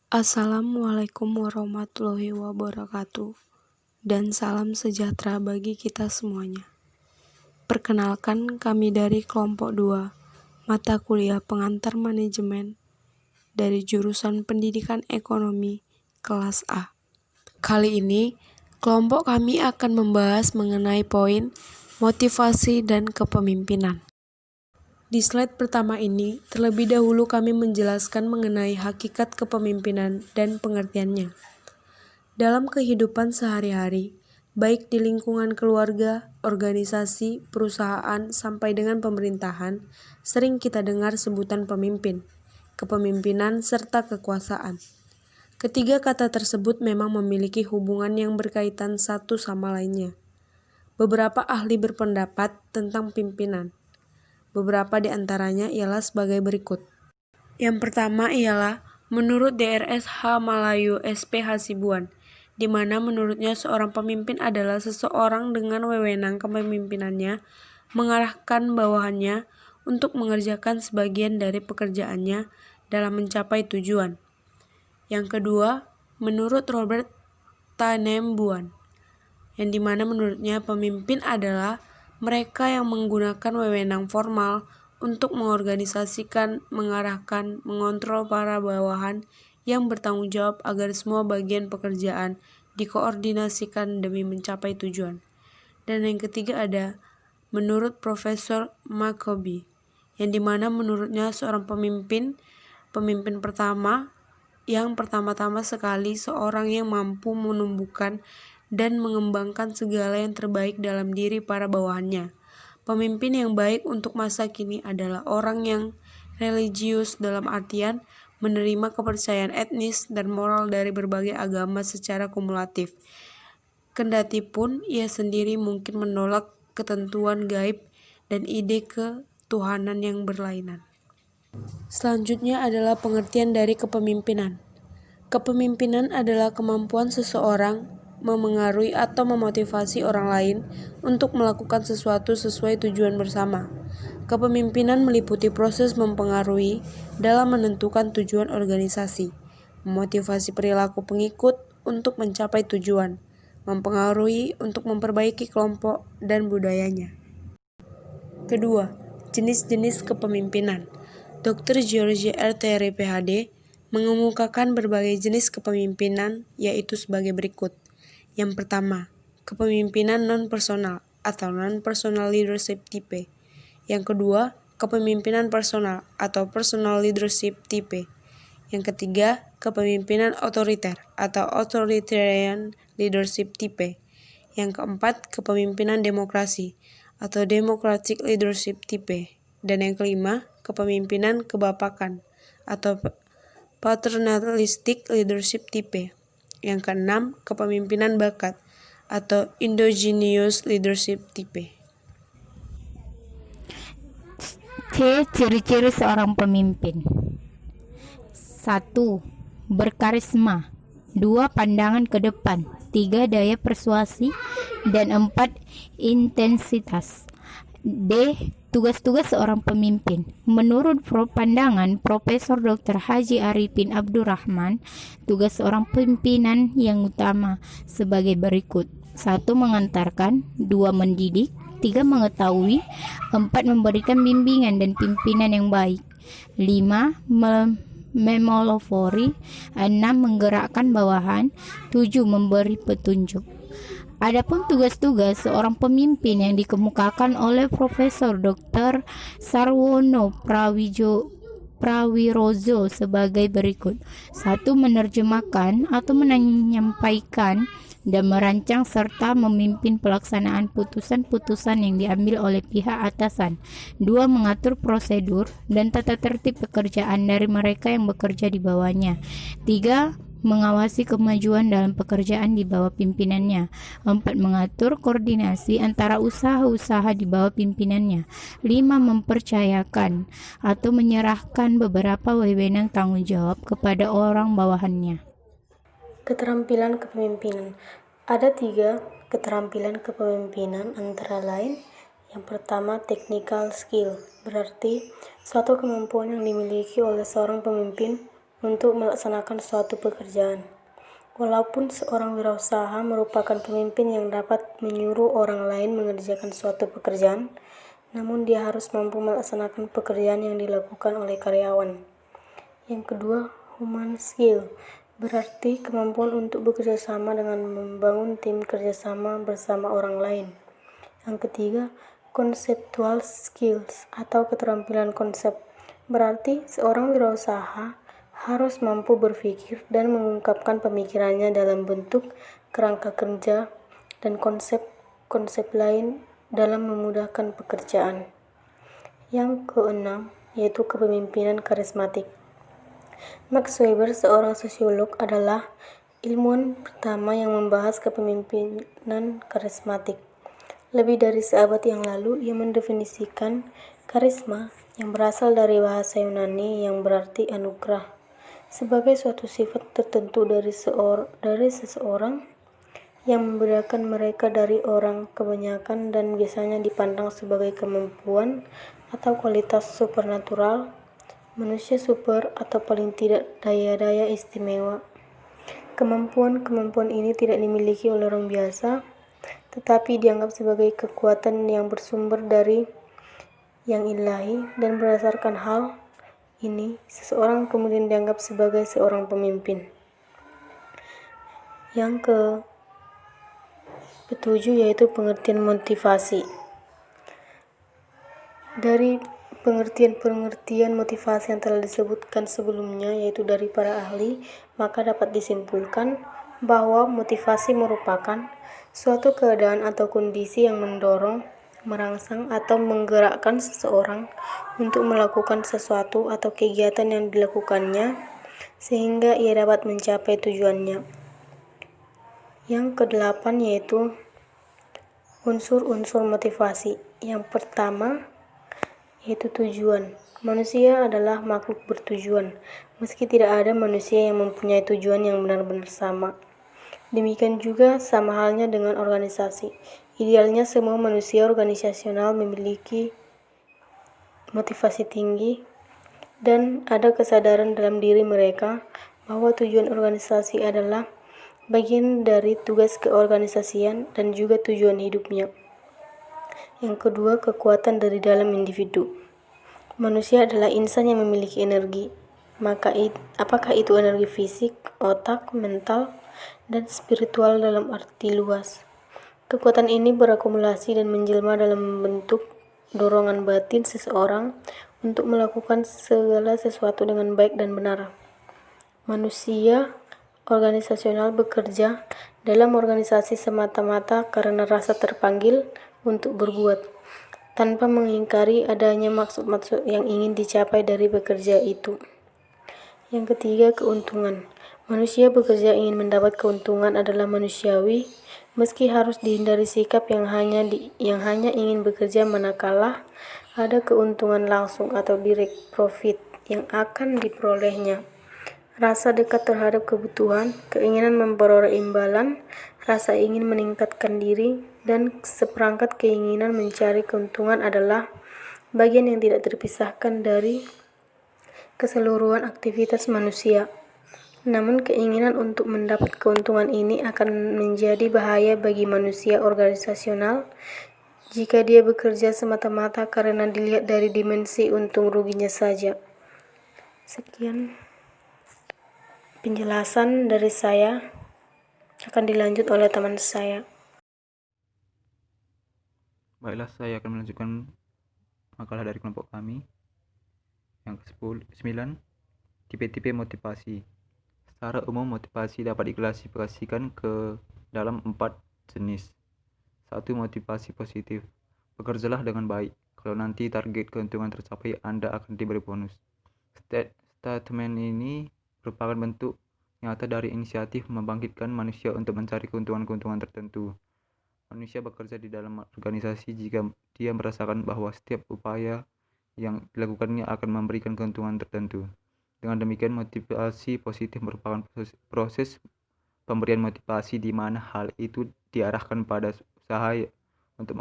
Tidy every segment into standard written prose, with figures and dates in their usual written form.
Assalamualaikum warahmatullahi wabarakatuh, dan salam sejahtera bagi kita semuanya. Perkenalkan, kami dari kelompok 2, mata kuliah pengantar manajemen dari jurusan Pendidikan Ekonomi kelas A. Kali ini, kelompok kami akan membahas mengenai poin motivasi dan kepemimpinan. Di slide pertama ini, terlebih dahulu kami menjelaskan mengenai hakikat kepemimpinan dan pengertiannya. Dalam kehidupan sehari-hari, baik di lingkungan keluarga, organisasi, perusahaan, sampai dengan pemerintahan, sering kita dengar sebutan pemimpin, kepemimpinan, serta kekuasaan. Ketiga kata tersebut memang memiliki hubungan yang berkaitan satu sama lainnya. Beberapa ahli berpendapat tentang pimpinan. Beberapa di antaranya ialah sebagai berikut. Yang pertama ialah menurut DRS H. Malayu SP Hasibuan, di mana menurutnya seorang pemimpin adalah seseorang dengan wewenang kepemimpinannya mengarahkan bawahannya untuk mengerjakan sebagian dari pekerjaannya dalam mencapai tujuan. Yang kedua, menurut Robert Tanenbaum, yang di mana menurutnya pemimpin adalah mereka yang menggunakan wewenang formal untuk mengorganisasikan, mengarahkan, mengontrol para bawahan yang bertanggung jawab agar semua bagian pekerjaan dikoordinasikan demi mencapai tujuan. Dan yang ketiga ada menurut Profesor McCoby, yang dimana menurutnya seorang pemimpin pertama yang pertama-tama sekali seorang yang mampu menumbuhkan dan mengembangkan segala yang terbaik dalam diri para bawahannya. Pemimpin yang baik untuk masa kini adalah orang yang religius dalam artian menerima kepercayaan etnis dan moral dari berbagai agama secara kumulatif. Kendati pun ia sendiri mungkin menolak ketentuan gaib dan ide ketuhanan yang berlainan. Selanjutnya adalah pengertian dari kepemimpinan. Kepemimpinan adalah kemampuan seseorang memengaruhi atau memotivasi orang lain untuk melakukan sesuatu sesuai tujuan bersama. Kepemimpinan meliputi proses mempengaruhi dalam menentukan tujuan organisasi, memotivasi perilaku pengikut untuk mencapai tujuan, mempengaruhi untuk memperbaiki kelompok dan budayanya. Kedua, jenis-jenis kepemimpinan. Dr. George R. Terry PhD mengemukakan berbagai jenis kepemimpinan yaitu sebagai berikut. Yang pertama, kepemimpinan non-personal atau non-personal leadership type. Yang kedua, kepemimpinan personal atau personal leadership type. Yang ketiga, kepemimpinan otoriter atau authoritarian leadership type. Yang keempat, kepemimpinan demokrasi atau democratic leadership type. Dan yang kelima, kepemimpinan kebapakan atau paternalistic leadership type. Yang keenam, kepemimpinan bakat atau endogenous leadership type. C. Ciri-ciri seorang pemimpin. 1. Berkarisma. 2. Pandangan ke depan. 3. Daya persuasi. Dan 4. Intensitas. D. Tugas-tugas seorang pemimpin. Menurut pandangan Profesor Dr. Haji Arifin Abdurrahman, tugas seorang pimpinan yang utama sebagai berikut. 1. Mengantarkan. 2. Mendidik. 3. Mengetahui. 4. Memberikan bimbingan dan pimpinan yang baik. 5. Memelopori. 6. Menggerakkan bawahan. 7. Memberi petunjuk. Adapun tugas-tugas seorang pemimpin yang dikemukakan oleh Profesor Dr. Sarwono Prawirozo sebagai berikut. 1. Menerjemahkan atau menyampaikan dan merancang serta memimpin pelaksanaan putusan-putusan yang diambil oleh pihak atasan. 2. Mengatur prosedur dan tata tertib pekerjaan dari mereka yang bekerja di bawahnya. 3. Mengawasi kemajuan dalam pekerjaan di bawah pimpinannya. 4. Mengatur koordinasi antara usaha-usaha di bawah pimpinannya. 5. Mempercayakan atau menyerahkan beberapa wewenang tanggung jawab kepada orang bawahannya. Keterampilan kepemimpinan. Ada 3 keterampilan kepemimpinan, antara lain yang pertama technical skill, berarti suatu kemampuan yang dimiliki oleh seorang pemimpin untuk melaksanakan suatu pekerjaan. Walaupun seorang wirausaha merupakan pemimpin yang dapat menyuruh orang lain mengerjakan suatu pekerjaan, namun dia harus mampu melaksanakan pekerjaan yang dilakukan oleh karyawan. Yang kedua, human skill, berarti kemampuan untuk bekerja sama dengan membangun tim kerjasama bersama orang lain. Yang ketiga, conceptual skills atau keterampilan konsep, berarti seorang wirausaha harus mampu berpikir dan mengungkapkan pemikirannya dalam bentuk kerangka kerja dan konsep-konsep lain dalam memudahkan pekerjaan. Yang keenam, yaitu kepemimpinan karismatik. Max Weber, seorang sosiolog, adalah ilmuwan pertama yang membahas kepemimpinan karismatik. Lebih dari seabad yang lalu, ia mendefinisikan karisma, yang berasal dari bahasa Yunani yang berarti anugerah, sebagai suatu sifat tertentu dari seseorang yang membedakan mereka dari orang kebanyakan dan biasanya dipandang sebagai kemampuan atau kualitas supernatural, manusia super, atau paling tidak daya-daya istimewa. Kemampuan-kemampuan ini tidak dimiliki oleh orang biasa, tetapi dianggap sebagai kekuatan yang bersumber dari yang ilahi, dan berdasarkan hal ini, seseorang kemudian dianggap sebagai seorang pemimpin. Yang ketujuh, yaitu pengertian motivasi. Dari pengertian motivasi yang telah disebutkan sebelumnya, yaitu dari para ahli, maka dapat disimpulkan bahwa motivasi merupakan suatu keadaan atau kondisi yang mendorong, merangsang, atau menggerakkan seseorang untuk melakukan sesuatu atau kegiatan yang dilakukannya sehingga ia dapat mencapai tujuannya. Yang kedelapan, yaitu unsur-unsur motivasi. Yang pertama, yaitu tujuan. Manusia adalah makhluk bertujuan, meski tidak ada manusia yang mempunyai tujuan yang benar-benar sama. Demikian juga sama halnya dengan organisasi. Idealnya semua manusia organisasional memiliki motivasi tinggi dan ada kesadaran dalam diri mereka bahwa tujuan organisasi adalah bagian dari tugas keorganisasian dan juga tujuan hidupnya. Yang kedua, kekuatan dari dalam individu. Manusia adalah insan yang memiliki energi. Maka apakah itu energi fisik, otak, mental, dan spiritual dalam arti luas? Kekuatan ini berakumulasi dan menjelma dalam bentuk dorongan batin seseorang untuk melakukan segala sesuatu dengan baik dan benar. Manusia organisasional bekerja dalam organisasi semata-mata karena rasa terpanggil untuk berbuat, tanpa mengingkari adanya maksud-maksud yang ingin dicapai dari bekerja itu. Yang ketiga, keuntungan. Manusia bekerja ingin mendapat keuntungan adalah manusiawi, meski harus dihindari sikap yang hanya ingin bekerja manakala ada keuntungan langsung atau direct profit yang akan diperolehnya. Rasa dekat terhadap kebutuhan, keinginan memperoleh imbalan, rasa ingin meningkatkan diri, dan seperangkat keinginan mencari keuntungan adalah bagian yang tidak terpisahkan dari keseluruhan aktivitas manusia. Namun keinginan untuk mendapat keuntungan ini akan menjadi bahaya bagi manusia organisasional jika dia bekerja semata-mata karena dilihat dari dimensi untung ruginya saja. Sekian penjelasan dari saya, akan dilanjut oleh teman saya. Baiklah, saya akan melanjutkan makalah dari kelompok kami. Yang ke-9, tipe-tipe motivasi. Secara umum, motivasi dapat diklasifikasikan ke dalam 4 jenis. 1. Motivasi positif. Bekerjalah dengan baik. Kalau nanti target keuntungan tercapai, Anda akan diberi bonus. Statement ini merupakan bentuk nyata dari inisiatif membangkitkan manusia untuk mencari keuntungan-keuntungan tertentu. Manusia bekerja di dalam organisasi jika dia merasakan bahwa setiap upaya yang dilakukannya akan memberikan keuntungan tertentu. Dengan demikian, motivasi positif merupakan proses pemberian motivasi di mana hal itu diarahkan pada usaha untuk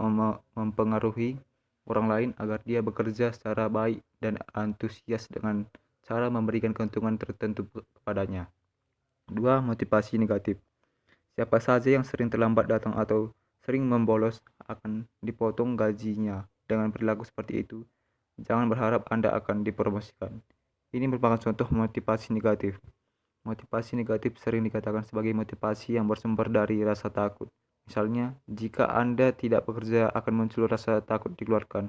mempengaruhi orang lain agar dia bekerja secara baik dan antusias dengan cara memberikan keuntungan tertentu kepadanya. 2. Motivasi negatif. Siapa saja yang sering terlambat datang atau sering membolos akan dipotong gajinya. Dengan perilaku seperti itu, jangan berharap Anda akan dipromosikan. Ini merupakan contoh motivasi negatif. Motivasi negatif sering dikatakan sebagai motivasi yang bersumber dari rasa takut. Misalnya, jika Anda tidak bekerja akan muncul rasa takut dikeluarkan,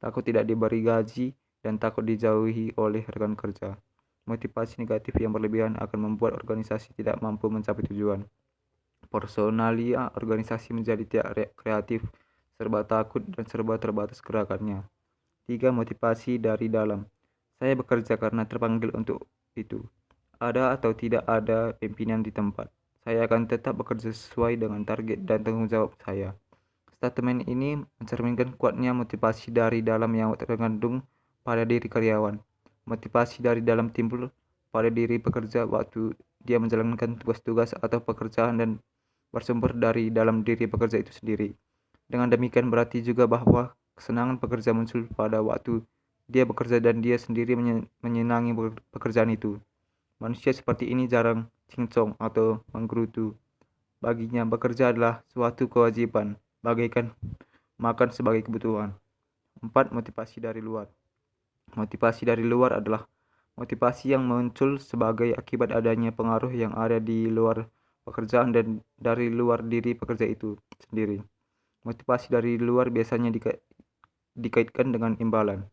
takut tidak diberi gaji, dan takut dijauhi oleh rekan kerja. Motivasi negatif yang berlebihan akan membuat organisasi tidak mampu mencapai tujuan. Personalia organisasi menjadi tidak kreatif, serba takut, dan serba terbatas gerakannya. 3. Motivasi dari dalam. Saya bekerja karena terpanggil untuk itu. Ada atau tidak ada pimpinan di tempat, saya akan tetap bekerja sesuai dengan target dan tanggung jawab saya. Statement ini mencerminkan kuatnya motivasi dari dalam yang terkandung pada diri karyawan. Motivasi dari dalam timbul pada diri pekerja waktu dia menjalankan tugas-tugas atau pekerjaan dan bersumber dari dalam diri pekerja itu sendiri. Dengan demikian berarti juga bahwa kesenangan pekerja muncul pada waktu dia bekerja dan dia sendiri menyenangi pekerjaan itu. Manusia seperti ini jarang cincong atau menggerutu. Baginya bekerja adalah suatu kewajiban, bagaikan makan sebagai kebutuhan. 4. Motivasi dari luar. Motivasi dari luar adalah motivasi yang muncul sebagai akibat adanya pengaruh yang ada di luar pekerjaan dan dari luar diri pekerja itu sendiri. Motivasi dari luar biasanya dikaitkan dengan imbalan.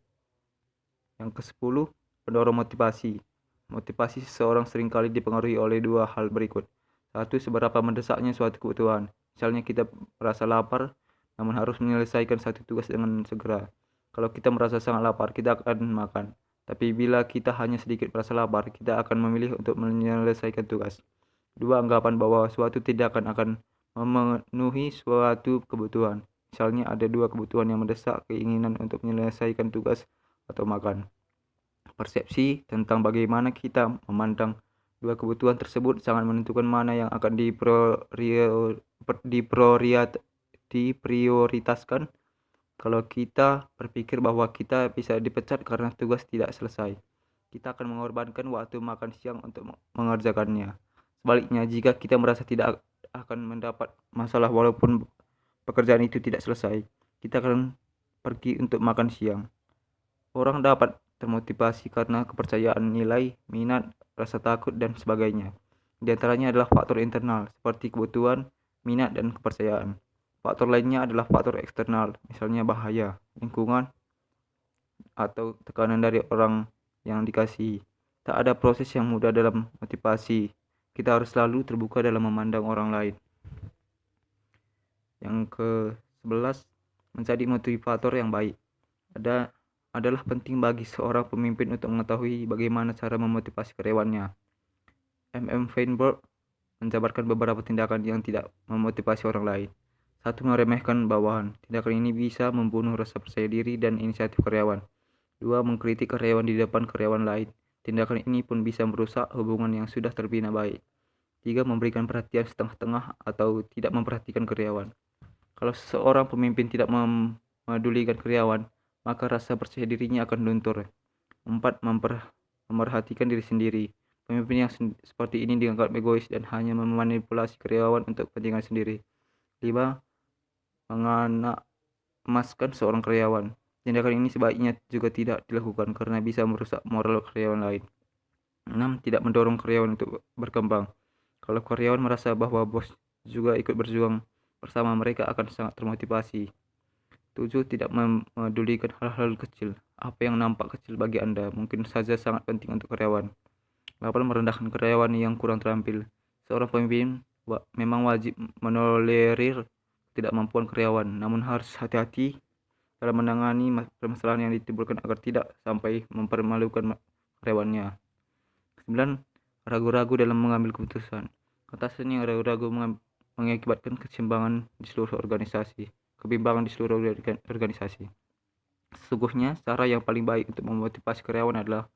Yang ke-10, pendorong motivasi. Motivasi seseorang seringkali dipengaruhi oleh dua hal berikut. 1. Seberapa mendesaknya suatu kebutuhan. Misalnya kita merasa lapar, namun harus menyelesaikan satu tugas dengan segera. Kalau kita merasa sangat lapar, kita akan makan. Tapi bila kita hanya sedikit merasa lapar, kita akan memilih untuk menyelesaikan tugas. 2. Anggapan bahwa suatu tindakan akan memenuhi suatu kebutuhan. Misalnya ada dua kebutuhan yang mendesak, keinginan untuk menyelesaikan tugas atau makan. Persepsi tentang bagaimana kita memandang dua kebutuhan tersebut sangat menentukan mana yang akan diprioritaskan. Kalau kita berpikir bahwa kita bisa dipecat karena tugas tidak selesai, kita akan mengorbankan waktu makan siang untuk mengerjakannya. Sebaliknya, jika kita merasa tidak akan mendapat masalah walaupun pekerjaan itu tidak selesai, kita akan pergi untuk makan siang. Orang dapat termotivasi karena kepercayaan nilai, minat, rasa takut, dan sebagainya. Di antaranya adalah faktor internal, seperti kebutuhan, minat, dan kepercayaan. Faktor lainnya adalah faktor eksternal, misalnya bahaya, lingkungan, atau tekanan dari orang yang dikasihi. Tak ada proses yang mudah dalam motivasi. Kita harus selalu terbuka dalam memandang orang lain. Yang ke-11, menjadi motivator yang baik. Adalah penting bagi seorang pemimpin untuk mengetahui bagaimana cara memotivasi karyawannya. Feinberg menjabarkan beberapa tindakan yang tidak memotivasi orang lain. 1. Meremehkan bawahan. Tindakan ini bisa membunuh rasa percaya diri dan inisiatif karyawan. 2. Mengkritik karyawan di depan karyawan lain. Tindakan ini pun bisa merusak hubungan yang sudah terbina baik. 3. Memberikan perhatian setengah-tengah atau tidak memperhatikan karyawan. Kalau seorang pemimpin tidak memedulikan karyawan, maka rasa percaya dirinya akan luntur. 4. Memerhatikan diri sendiri. Pemimpin yang seperti ini dianggap egois dan hanya memanipulasi karyawan untuk kepentingan sendiri. 5. Menganak-emaskan seorang karyawan. Tindakan ini sebaiknya juga tidak dilakukan karena bisa merusak moral karyawan lain. 6. Tidak mendorong karyawan untuk berkembang. Kalau karyawan merasa bahwa bos juga ikut berjuang bersama, mereka akan sangat termotivasi. 7. Tidak memedulikan hal-hal kecil. Apa yang nampak kecil bagi Anda mungkin saja sangat penting untuk karyawan. 8. Merendahkan karyawan yang kurang terampil. Seorang pemimpin memang wajib menolerir ketidakmampuan karyawan, namun harus hati-hati dalam menangani permasalahan yang ditimbulkan agar tidak sampai mempermalukan karyawannya. 9. Ragu-ragu dalam mengambil keputusan. Atasan yang ragu-ragu mengakibatkan kebimbangan di seluruh organisasi. Sesungguhnya, cara yang paling baik untuk memotivasi karyawan adalah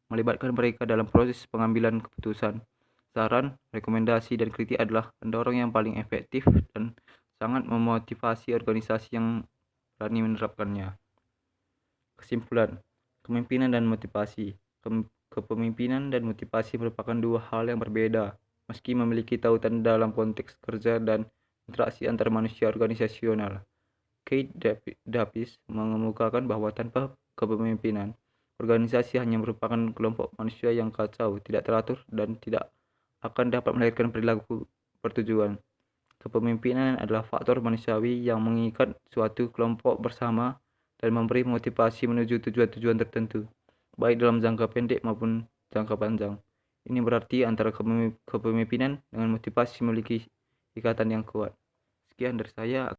melibatkan mereka dalam proses pengambilan keputusan. Saran, rekomendasi, dan kritik adalah pendorong yang paling efektif dan sangat memotivasi organisasi yang berani menerapkannya. Kesimpulan, kepemimpinan dan motivasi. Kepemimpinan dan motivasi merupakan dua hal yang berbeda, meski memiliki tautan dalam konteks kerja dan interaksi antar manusia organisasional. Kate Davis mengemukakan bahwa tanpa kepemimpinan, organisasi hanya merupakan kelompok manusia yang kacau, tidak teratur, dan tidak akan dapat melahirkan perilaku bertujuan. Kepemimpinan adalah faktor manusiawi yang mengikat suatu kelompok bersama dan memberi motivasi menuju tujuan-tujuan tertentu, baik dalam jangka pendek maupun jangka panjang. Ini berarti antara kepemimpinan dengan motivasi memiliki ikatan yang kuat. Sekian dari saya.